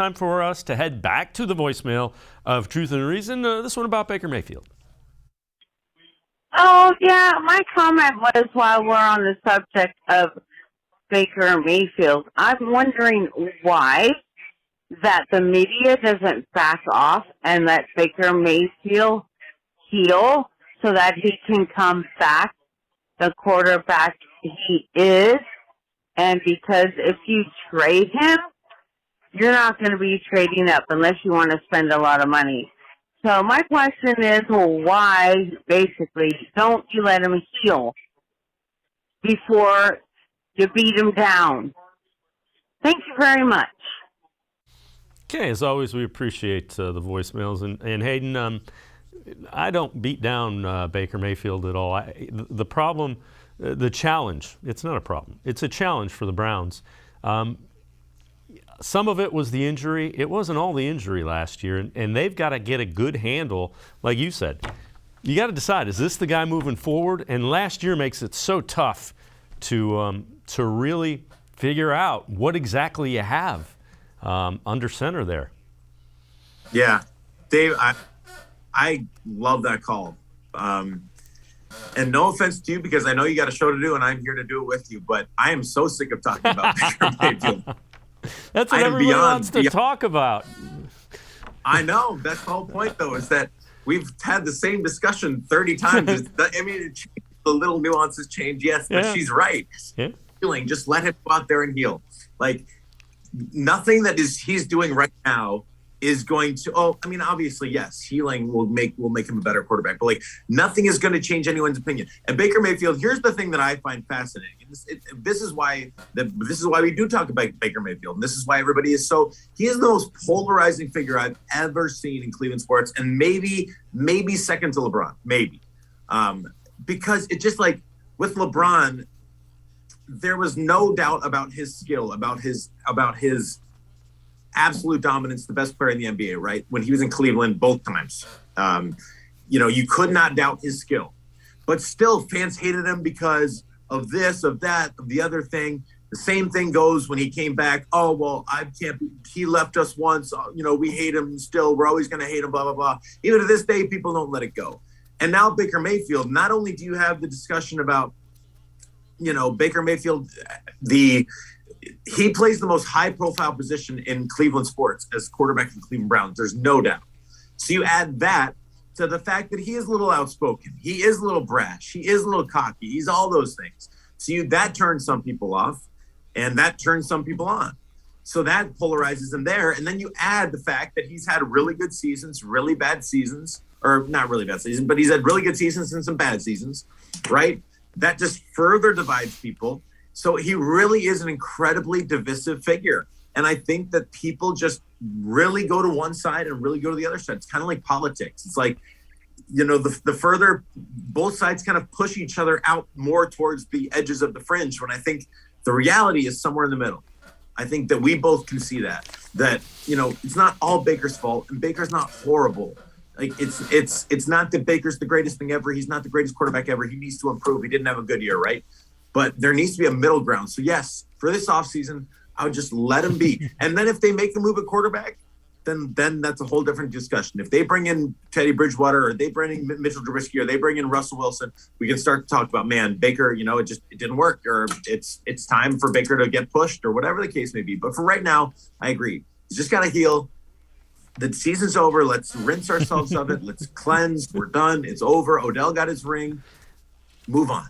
Time for us to head back to the voicemail of Truth and Reason. This one about Baker Mayfield. Oh, yeah, my comment was while we're on the subject of Baker Mayfield, I'm wondering why that the media doesn't back off and let Baker Mayfield heal so that he can come back the quarterback he is. And because if you trade him, you're not going to be trading up unless you want to spend a lot of money. So my question is, well, why, basically, don't you let him heal before you beat him down? Thank you very much. Okay, as always, we appreciate the voicemails. And Hayden, I don't beat down Baker Mayfield at all. The problem, the challenge, it's not a problem. It's a challenge for the Browns. Some of it was the injury. It wasn't all the injury last year, and they've got to get a good handle. Like you said, you got to decide, is this the guy moving forward? And last year makes it so tough to really figure out what exactly you have under center there. Yeah, Dave, I love that call. And no offense to you, because I know you got a show to do, and I'm here to do it with you, but I am so sick of talking about Baker Mayfield. That's what everybody wants to talk about. I know. That's the whole point, though, is that we've had the same discussion 30 times. The little nuances change, yes, but she's right. Yeah. Healing, just let him go out there and heal. Like, nothing that he's doing right now is going to, obviously, yes, healing will make him a better quarterback, but like nothing is going to change anyone's opinion. And Baker Mayfield, here's the thing that I find fascinating. This is why we do talk about Baker Mayfield. And this is why everybody is he is the most polarizing figure I've ever seen in Cleveland sports. And maybe second to LeBron, maybe. Because it's just like with LeBron, there was no doubt about his skill, about his absolute dominance, the best player in the NBA, right? When he was in Cleveland both times. You could not doubt his skill. But still, fans hated him because of this, of that, of the other thing. The same thing goes when he came back. Oh, well, he left us once. We hate him still. We're always going to hate him, blah, blah, blah. Even to this day, people don't let it go. And now Baker Mayfield, not only do you have the discussion about, Baker Mayfield, he plays the most high-profile position in Cleveland sports as quarterback of the Cleveland Browns. There's no doubt. So you add that to the fact that he is a little outspoken. He is a little brash. He is a little cocky. He's all those things. So that turns some people off, and that turns some people on. So that polarizes him there. And then you add the fact that he's had really good seasons, really bad seasons, or not really bad seasons, but he's had really good seasons and some bad seasons, right? That just further divides people. So he really is an incredibly divisive figure. And I think that people just really go to one side and really go to the other side. It's kind of like politics. It's like, the further both sides kind of push each other out more towards the edges of the fringe, when I think the reality is somewhere in the middle. I think that we both can see that it's not all Baker's fault, and Baker's not horrible. Like it's not that Baker's the greatest thing ever. He's not the greatest quarterback ever. He needs to improve. He didn't have a good year, right? But there needs to be a middle ground. So yes, for this offseason, I would just let him be. And then if they make the move at quarterback, then that's a whole different discussion. If they bring in Teddy Bridgewater, or they bring in Mitchell Trubisky, or they bring in Russell Wilson, we can start to talk about, man, Baker, it didn't work, or it's time for Baker to get pushed, or whatever the case may be. But for right now, I agree. He's just got to heal. The season's over. Let's rinse ourselves of it. Let's cleanse. We're done. It's over. Odell got his ring. Move on.